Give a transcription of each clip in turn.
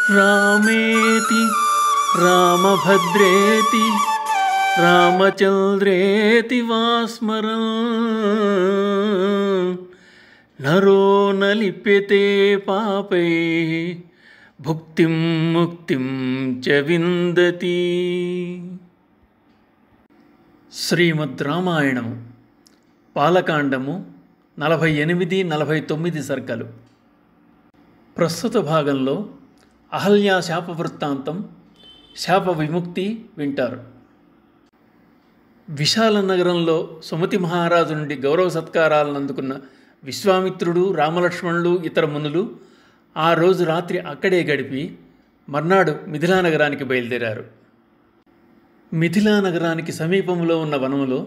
రామేతి రామభద్రేతి రామచంద్రేతి వా స్మరన్ నరో న లిప్యతే పాపైః భుక్తిం ముక్తిం చ విందతి. శ్రీమద్ రామాయణము బాలకాండము 48-49 సర్గలు. ప్రస్తుత భాగంలో అహల్యా శాప వృత్తాంతం, శాప విముక్తి వింటారు. విశాల నగరంలో సుమతి మహారాజు నుండి గౌరవ సత్కారాలను అందుకున్న విశ్వామిత్రుడు, రామలక్ష్మణులు, ఇతర మునులు ఆ రోజు రాత్రి అక్కడే గడిపి మర్నాడు మిథిలా నగరానికి బయలుదేరారు. మిథిలా నగరానికి సమీపంలో ఉన్న వనములో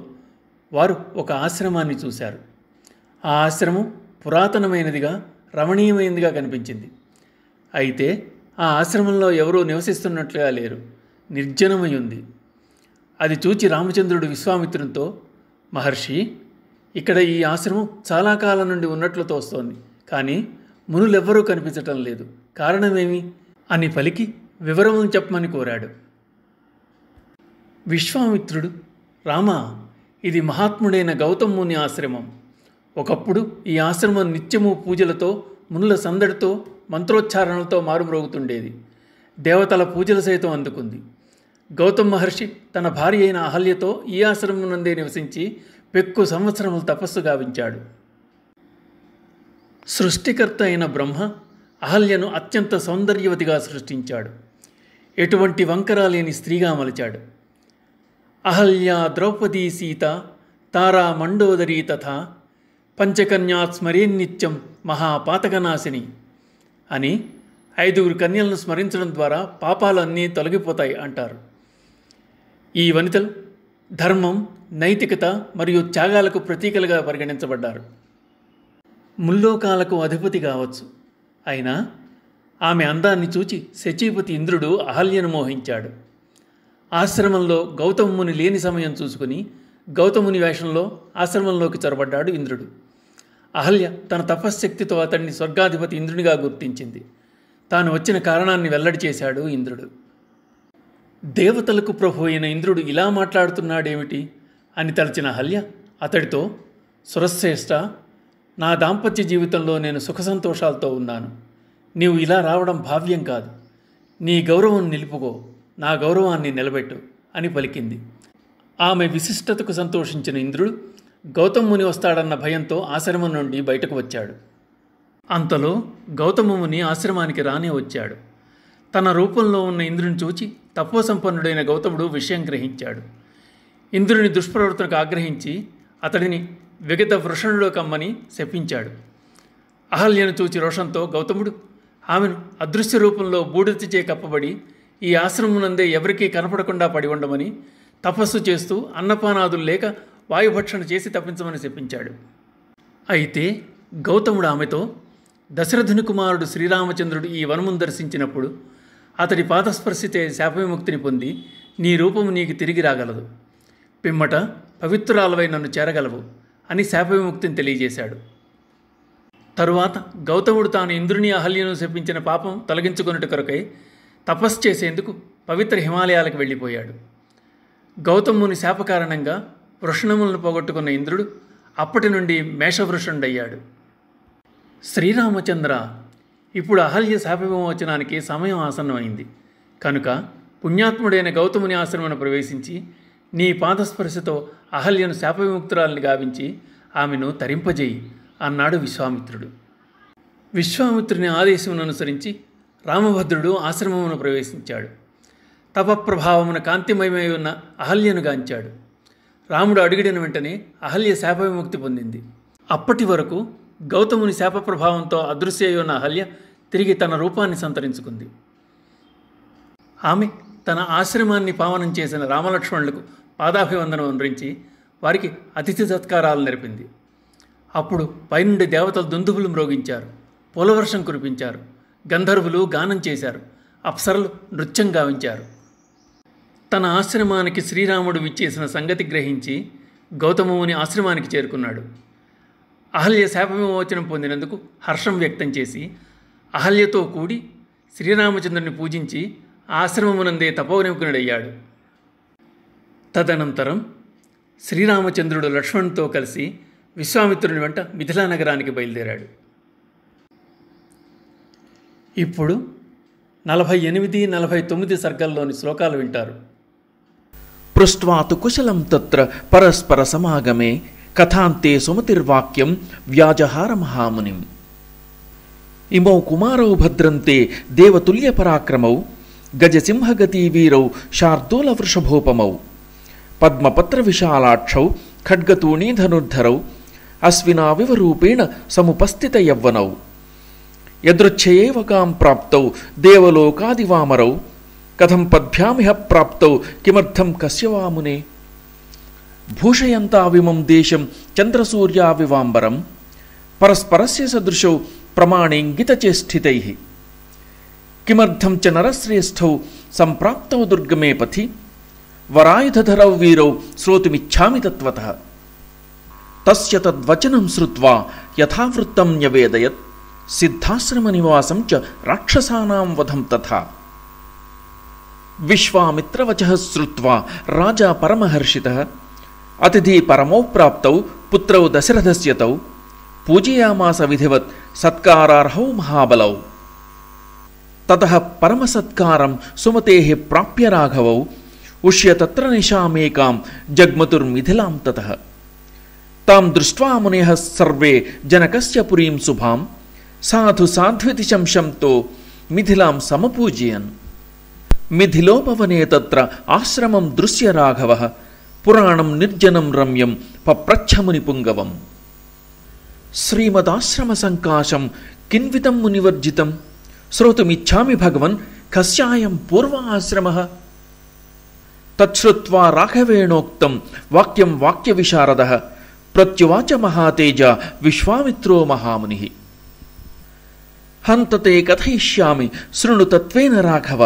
వారు ఒక ఆశ్రమాన్ని చూశారు. ఆ ఆశ్రమం పురాతనమైనదిగా, రమణీయమైనదిగా కనిపించింది. అయితే ఆ ఆశ్రమంలో ఎవరూ నివసిస్తున్నట్లుగా లేరు, నిర్జనమై ఉంది. అది చూచి రామచంద్రుడు విశ్వామిత్రునితో, మహర్షి, ఇక్కడ ఈ ఆశ్రమం చాలా కాలం నుండి ఉన్నట్లు తోస్తోంది, కానీ మునులెవ్వరూ కనిపించటం లేదు, కారణమేమి అని పలికి వివరమును చెప్పమని కోరాడు. విశ్వామిత్రుడు, రామా, ఇది మహాత్ముడైన గౌతమ ముని ఆశ్రమం. ఒకప్పుడు ఈ ఆశ్రమం నిత్యము పూజలతో, మునుల సందడితో, మంత్రోచ్చారణలతో మారుమ్రోగుతుండేది. దేవతల పూజలు సైతం అందుకుంది. గౌతమ మహర్షి తన భార్య అయిన అహల్యతో ఈ ఆశ్రమం నందే నివసించి పెక్కు సంవత్సరములు తపస్సు గావించాడు. సృష్టికర్త అయిన బ్రహ్మ అహల్యను అత్యంత సౌందర్యవతిగా సృష్టించాడు. ఎటువంటి వంకర లేని స్త్రీగా మలిచాడు. అహల్యా ద్రౌపదీ సీత తారా మండోదరీ తథా పంచకన్యా స్మరేన్నిత్యం మహాపాతకనాశిని అని 5 కన్యలను స్మరించడం ద్వారా పాపాలన్నీ తొలగిపోతాయి అంటారు. ఈ వనితలు ధర్మం, నైతికత మరియు త్యాగాలకు ప్రతీకలుగా పరిగణించబడ్డారు. ముల్లోకాలకు అధిపతి కావచ్చు, అయినా ఆమె అందాన్ని చూచి శచీపతి ఇంద్రుడు అహల్యను మోహించాడు. ఆశ్రమంలో గౌతముని లేని సమయం చూసుకుని గౌతముని వేషంలో ఆశ్రమంలోకి చొరబడ్డాడు ఇంద్రుడు. అహల్య తన తపశ్శక్తితో అతన్ని స్వర్గాధిపతి ఇంద్రునిగా గుర్తించింది. తాను వచ్చిన కారణాన్ని వెల్లడి చేశాడు ఇంద్రుడు. దేవతలకు ప్రభు అయిన ఇంద్రుడు ఇలా మాట్లాడుతున్నాడేమిటి అని తలచిన అహల్య అతడితో, సురశ్రేష్ఠ, నా దాంపత్య జీవితంలో నేను సుఖ సంతోషాలతో ఉన్నాను. నీవు ఇలా రావడం భావ్యం కాదు. నీ గౌరవం నిలుపుకో, నా గౌరవాన్ని నిలబెట్టు అని పలికింది. ఆమె విశిష్టతకు సంతోషించిన ఇంద్రుడు గౌతముని వస్తాడన్న భయంతో ఆశ్రమం నుండి బయటకు వచ్చాడు. అంతలో గౌతముని ఆశ్రమానికి రానే వచ్చాడు. తన రూపంలో ఉన్న ఇంద్రుని చూచి తపోసంపన్నుడైన గౌతముడు విషయం గ్రహించాడు. ఇంద్రుని దుష్ప్రవర్తనకు ఆగ్రహించి అతడిని విగత వృషణులో కమ్మని శపించాడు. అహల్యను చూచి రోషంతో గౌతముడు ఆమెను అదృశ్య రూపంలో బూడిదచే కప్పబడి ఈ ఆశ్రమమునందే ఎవరికీ కనపడకుండా పడి ఉండమని, తపస్సు చేస్తూ అన్నపానాదులు లేక వాయుభక్షణ చేసి తప్పించమని చెప్పించాడు. అయితే గౌతముడు ఆమెతో, దశరథుని కుమారుడు శ్రీరామచంద్రుడు ఈ వనమును దర్శించినప్పుడు అతడి పాదస్పర్శితే శాపవిముక్తిని పొంది నీ రూపము నీకు తిరిగి రాగలదు, పిమ్మట పవిత్రురాలవై నన్ను చేరగలవు అని శాపవిముక్తిని తెలియజేశాడు. తరువాత గౌతముడు తాను ఇంద్రుని అహల్యను శపించిన పాపం తొలగించుకొనుట కొరకై తపస్సు చేసేందుకు పవిత్ర హిమాలయాలకు వెళ్ళిపోయాడు. గౌతముని శాప కారణంగా వృషణములను పోగొట్టుకున్న ఇంద్రుడు అప్పటి నుండి మేషవృషుడయ్యాడు. శ్రీరామచంద్ర, ఇప్పుడు అహల్య శాప విమోచనానికి సమయం ఆసన్నమైంది కనుక పుణ్యాత్ముడైన గౌతముని ఆశ్రమను ప్రవేశించి నీ పాదస్పర్శతో అహల్యను శాప విముక్తురాలిని గావించి ఆమెను తరింపజేయి అన్నాడు విశ్వామిత్రుడు. విశ్వామిత్రుని ఆదేశమును అనుసరించి రామభద్రుడు ఆశ్రమమును ప్రవేశించాడు. తపప్రభావమున కాంతిమయమై ఉన్న అహల్యను గాంచాడు. రాముడు అడిగిన వెంటనే అహల్య శాప విముక్తి పొందింది. అప్పటి వరకు గౌతముని శాప ప్రభావంతో అదృశ్య ఉన్న అహల్య తిరిగి తన రూపాన్ని సంతరించుకుంది. ఆమె తన ఆశ్రమాన్ని పావనం చేసిన రామలక్ష్మణులకు పాదాభివందనం అందించి వారికి అతిథి సత్కారాలు నెరపింది. అప్పుడు పైనుండి దేవతలు దుందుబులు మ్రోగించారు, పూలవర్షం కురిపించారు, గంధర్వులు గానం చేశారు, అప్సరలు నృత్యం గావించారు. తన ఆశ్రమానికి శ్రీరాముడు విచ్చేసిన సంగతి గ్రహించి గౌతముని ఆశ్రమానికి చేరుకున్నాడు. అహల్య శాప విమోచనం పొందినందుకు హర్షం వ్యక్తం చేసి అహల్యతో కూడి శ్రీరామచంద్రుని పూజించి ఆశ్రమమునందే తపోనిమగ్నుడయ్యాడు. తదనంతరం శ్రీరామచంద్రుడు లక్ష్మణునితో కలిసి విశ్వామిత్రుని వెంట మిథిలా నగరానికి బయలుదేరాడు. ఇప్పుడు 48, 49 సర్గల్లోని శ్లోకాలు వింటారు. పృష్ట్వా తు కుశలం తత్ర పరస్పర సమాగమే కథాంతే సుమతిర్వాక్యం వ్యాజహార మహామునిం. ఇమౌ కుమారౌ భద్రంతే దేవతుల్య పరాక్రమౌ గజసింహగతి వీరౌ శార్దూల వృషభోపమౌ పద్మపత్ర విశాలాక్షౌ ఖడ్గతూణీ ధనుర్ధరౌ అశ్వినావివ రూపేణ సముపస్థిత యవ్వనౌ యదృచ్ఛయేవ కాం ప్రాప్తౌ దేవలోకాదివామరౌ కథం పద్భ్యామిహ ప్రాప్తౌ కిమర్థం కస్యవామునే. భూషయంతావిమం దేశం చంద్రసూర్యావివాంబరం పరస్పరస్య సదృశౌ ప్రమాణేంగితచేష్టితైః కిమర్థం చ నరశ్రేష్ఠౌ సంప్రాప్తౌ దుర్గమే పథి వరాయుధధరౌ వీరౌ శ్రోతుమిచ్ఛామి తత్వతః. తస్య తద్వచనం శ్రుత్వా యథావృత్తం న్యవేదయత్ సిద్ధాశ్రమనివాసం చ రాక్షసానాం వధం తథా. విశ్వామిత్రవచః శ్రుత్వా రాజా పరమహర్షితః అతిథి పరమౌ ప్రాప్తౌ పుత్రౌ దశరథస్య తౌ పూజయామాస విధివత్ సత్కారార్హౌ మహాబలౌ. తతః పరమసత్కారం సుమతేః ప్రాప్య రాఘవౌ ఉష్య తత్ర నిశామేకాం జగ్మతుర్మిథిలాం తతః. తాం దృష్ట్వా మునయః సర్వే జనకస్య పురీం శుభాం సాధు సాధ్వితి శంశంతో మిథిలాం సమపూజయన్. మిథిలోపవనే తత్ర ఆశ్రమం దృశ్య రాఘవః పురాణం నిర్జనం రమ్యం పప్రచ్ఛముని పుంగవం. శ్రీమదాశ్రమ సంకాశం కిన్వితం మునివర్జితం శ్రోతుమిచ్ఛామి భగవన్ కస్యాయం పూర్వ ఆశ్రమః. తచ్ఛ్రుత్వా రాఘవేణోక్తం వాక్యం వాక్య విశారదః ప్రత్యువాచ మహాతేజ విశ్వామిత్రో మహామునిః. హంతతే కథయిష్యామి శృణు తత్వేన రాఘవ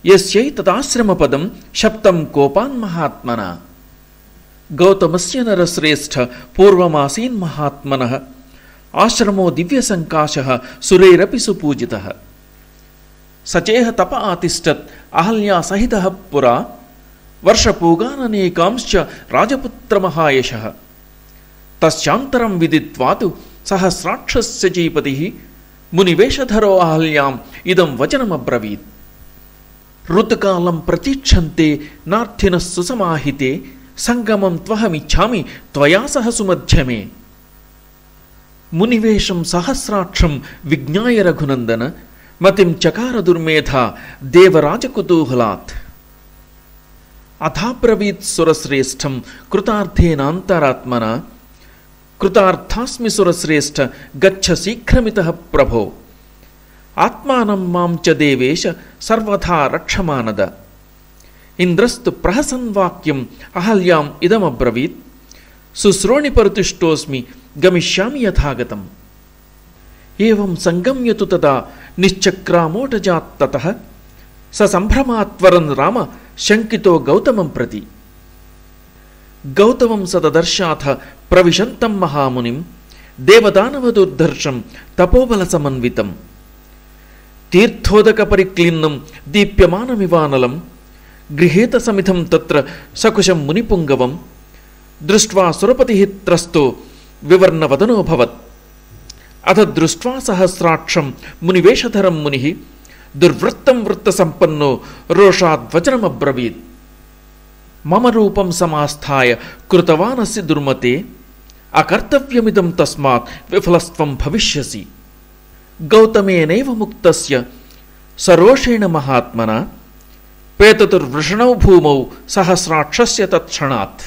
యస్యైతదాశ్రమపదం శప్తం కోపాన్ మహాత్మనా. గౌతమస్య నరశ్రేష్ఠ పూర్వమాసీన్ మహాత్మనః ఆశ్రమో దివ్యసంకాశః సురైరపి సుపూజితః. సచేహ తప ఆతిష్టత్ అహల్యా సహితః పురా వర్షపూగాననేకాంశ్చ రాజపుత్రమహాయశః. తస్యాంతరం విదిత్వాతు సహస్రాక్షస్సచీపతిః మునివేషధరో అహల్యాం ఇదం వచనమబ్రవీత్. ఋతుకాలం ప్రతీక్షంతే నార్థినః సుసమాహితే సంగమం త్వహమిచ్ఛామి త్వయా సహ సుమధ్యమే. మునివేషం సహస్రాక్షం విజ్ఞాయ రఘునందన మతిం చకార దుర్మేధా దేవరాజకుతూహలాత్. అథాబ్రవీత్ సురశ్రేష్టం కృతార్థేనాంతరాత్మనా కృతార్థాస్మి సురశ్రేష్ఠ గచ్చ శీఘ్రమితః ప్రభో. ఆత్మానం మాం చ దేవేశ సర్వథా రక్షమానద. ఇంద్రస్తు ప్రహసన్ వాక్యం అహల్యాం ఇదమబ్రవీత్ శుశ్రోణి పరితుష్టోస్మి గమిష్యామి యథాగతం. ఏవం సంగమ్యతు తదా నిశ్చక్రామోటజాత్తతః స సంభ్రమాత్వరన్ రామ శంకితో గౌతమం ప్రతి. గౌతమం సదదర్శాథ ప్రవిశంతం మహామునిం దేవదానవదుర్ధర్షం తపోబల సమన్వితం. తీర్థోదక పరిక్లిన్నం దీప్యమానమివానలం గృహేత సమిధం తత్ర సకుశం మునిపుంగవం. దృష్ట్వా సురపతిః త్రస్తో వివర్ణవదనోభవత్. అథ దృష్ట్వా సహస్రాక్షం మునివేషధరం మునిః దుర్వృత్తం వృత్తసంపన్నో రోషాద్వచనమబ్రవీత్. మమ రూపం సమాస్థాయ కృతవానస్సి దుర్మతే అకర్తవ్యమిదం తస్మాత్ విఫలస్త్వం భవిష్యసి. గౌతమేనైవ ముక్తస్య సరోషేణ మహాత్మనా పేతతుర్వృషణౌ భూమౌ సహస్రాక్షస్య తత్క్షణాత్.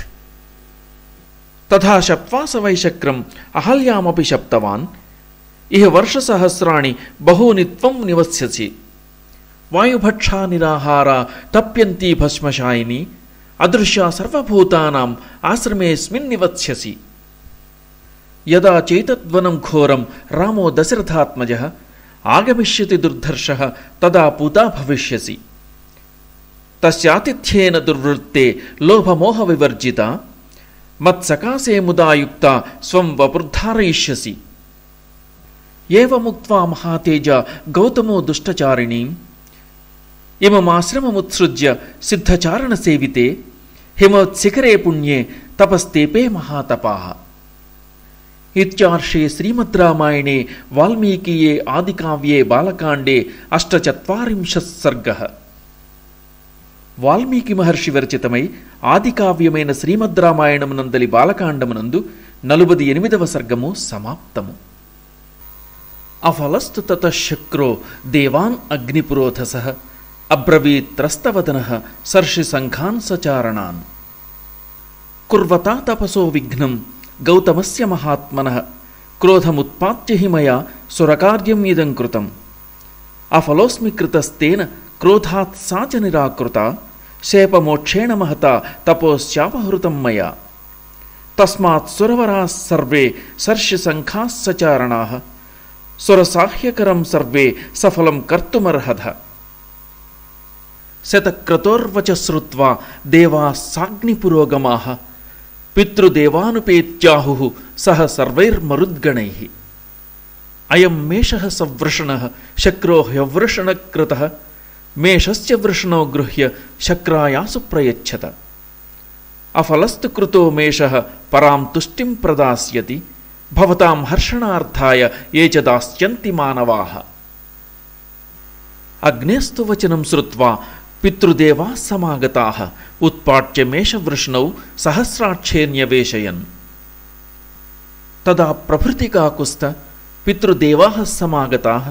తథా శప్త్వా స వైశక్రం అహల్యామపి శప్తవాన్ ఇహ వర్షసహస్రాణి బహూని త్వం నివస్యసి. వాయుభక్షా నిరాహారా తప్యంతి భస్మశాయిని అదృశ్యా సర్వభూతానాం ఆశ్రమేస్మిన్ నివత్స్యసి. యదా చైతద్వనం ఘోరం రామో దశరథాత్మజః ఆగమిష్యతి దుర్ధర్షః తదా పూతా భవిష్యసి. తస్యాతిథ్యేన దుర్వృత్తే లోభమోహ వివర్జిత మత్సకాశే ముదాయుక్త స్వం వపుర్ధారయిష్యసి. ఏవముక్త్వా మహాతేజ గౌతమో దుష్టచారిణీం ఇమమాశ్రమముత్సృజ్య సిద్ధచారణ సేవితే హిమోత్శిఖరే పుణ్యే తపస్తేపే మహాతపాః. ఇత్యార్షే శ్రీమద్రామాయణే వాల్మీకీయే ఆదికావ్యే బాలకాండే 48 సర్గః. వాల్మీకి మహర్షి విరచితమై ఆదికావ్యమైన శ్రీమద్రామాయణమునందలి బాలకాండమునందు 48వ సర్గము సమాప్తము. అఫలస్తు తతశక్రో దేవాన్ అగ్నిపురోధసః అబ్రవీత్రస్తవదనః సర్షి సంఘాన్ సచారణాన్. కుర్వతా తపసో విఘ్నం గౌతమస్య మహాత్మనః క్రోధముత్పాత్య హి మయా సురకార్యం ఇదం కృతం. అఫలోస్మి కృతస్తేన క్రోధాత్ సా చ నిరాకృతా శేపమోక్షేణ మహతా తపోశ్చాపహృతం మయా. తస్మాత్ సురవరాः సర్వే సర్షి సంఘాः సచారణాः సురసాహ్యకరం సర్వే సఫలం కర్తుమర్హథ. శతక్రతోర్వచ శ్రుత్వా దేవాः సాగ్నిపురోగమాః పితృదేవానుపేత్యాహుః సహ సర్వైర్మరుద్గణైః. అయం మేషః సవృషణః శక్రో హ్యవృషణకృతః మేషస్య వృషణో గృహ్య శక్రాయాసు ప్రయచ్చత. అఫలస్తు కృతో మేషః పరాం తుష్టిం ప్రదాస్యతి భవతాం హర్షణార్థాయ ఏ చ దాస్యంతి మానవాః. అగ్నేస్తు వచనం శ్రుత్వా పితృదేవాः సమాగతాః ఉత్పాట్య మేషవృష్ణౌ సహస్రాక్షేన్యవేశయన్. తదా ప్రభృతికాకుస్థ పితృదేవాः సమాగతాః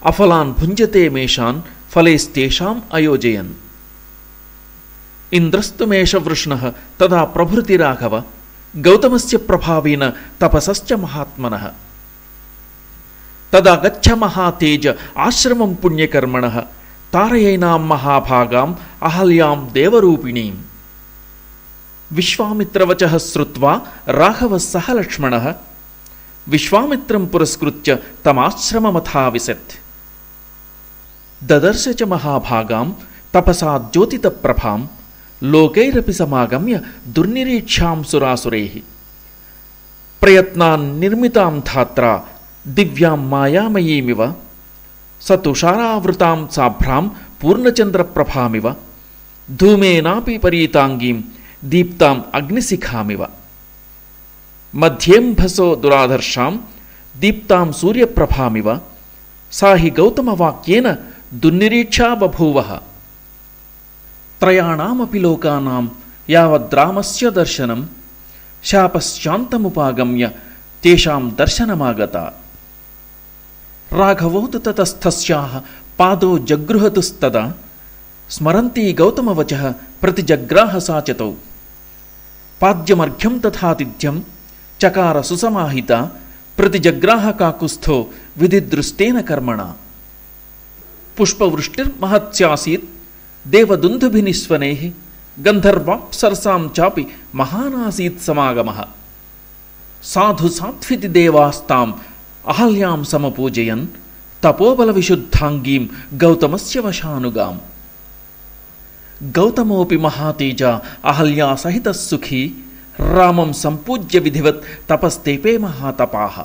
అఫలాన్ భుంజతే మేషాన్ ఫలైస్తేషాం అయోజయన్. ఇంద్రస్తు మేషవృష్ణః తదా ప్రభృతిరాఘవ గౌతమస్య ప్రభావేన తపసశ్చ మహాత్మనః. తదా గచ్చ మహాతేజ ఆశ్రమం పుణ్యకర్మణః తారయైనాం మహాభాగాం అహల్యాం దేవరూపిణీం. విశ్వామిత్రవచః శ్రుత్వా రాఘవः సహ లక్ష్మణः విశ్వామిత్రం పురస్కృత్య తమాశ్రమమథావిశత్. దదర్శ చ మహాభాగాం తపసా జ్యోతితప్రభాం లోకైరపి సమాగమ్య దుర్నిరీక్షాం సురాసురైః. ప్రయత్నాన్ నిర్మితాం ధాత్రా దివ్యాం మాయామయీమివ స తుషారావృతాం సాభ్రాం పూర్ణచంద్రప్రభామివ ధూమేనాపి పరీతాంగీం దీప్తాం అగ్నిశిఖామివ. మధ్యేంభసో దురాధర్షాం దీప్తాం సూర్యప్రభామివ సా హి గౌతమవాక్యేన దుర్నిరీక్షా బభూవః. త్రయాణామపి లోకానాం యావద్రామస్య దర్శనం శాపశ్చాంతముపాగమ్య తేషాం దర్శనమాగత. రాఘవోతు తతస్థస్యాః పాదో జగృహతుస్తదా స్మరంతి గౌతమవచః ప్రతిజగ్రాహ సాచతౌ. పాద్యమర్ఘ్యం తథాతిథ్యం చకార సుసమాహిత ప్రతిజగ్రాహ కాకుస్థో విధిదృష్టేన కర్మణా. పుష్పవృష్టిర్మహత్యాసీత్ దేవదుందుభినిస్వనైః గంధర్వాప్సరసాం చాపి మహానాసీత్ సమాగమః. సాధు సాత్వితి దేవాస్తాం అహల్యాం సమపూజయన్ తపోబల విశుద్ధాంగీం గౌతమస్య వశానుగాం. గౌతమోపి మహాతేజ అహల్యా సహిత సుఖీ రామం సంపూజ్య విధివత్ తపస్తేపే మహాతపాః.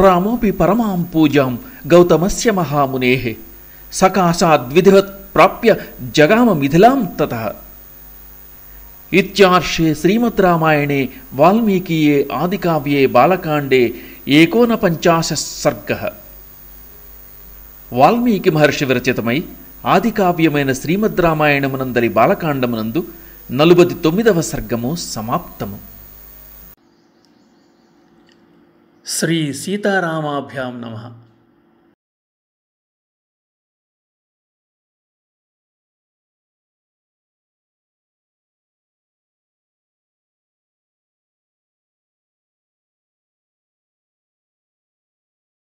రామోపి పరమాం పూజాం గౌతమస్య మహామునేః సకాశాద్విధివత్ ప్రాప్య జగామ మిథిలాం తతః. ఇత్యార్షే శ్రీమద్రామాయణే వాల్మీకీయే ఆదికావ్యే బాలకాండే 49 సర్గః. వాల్మీకి మహర్షి విరచితమై ఆదికావ్యమైన శ్రీమద్రామాయణమునందరి బాలకాండమునందు 49వ సర్గము సమాప్తము. శ్రీ సీతారామాభ్యాం నమః.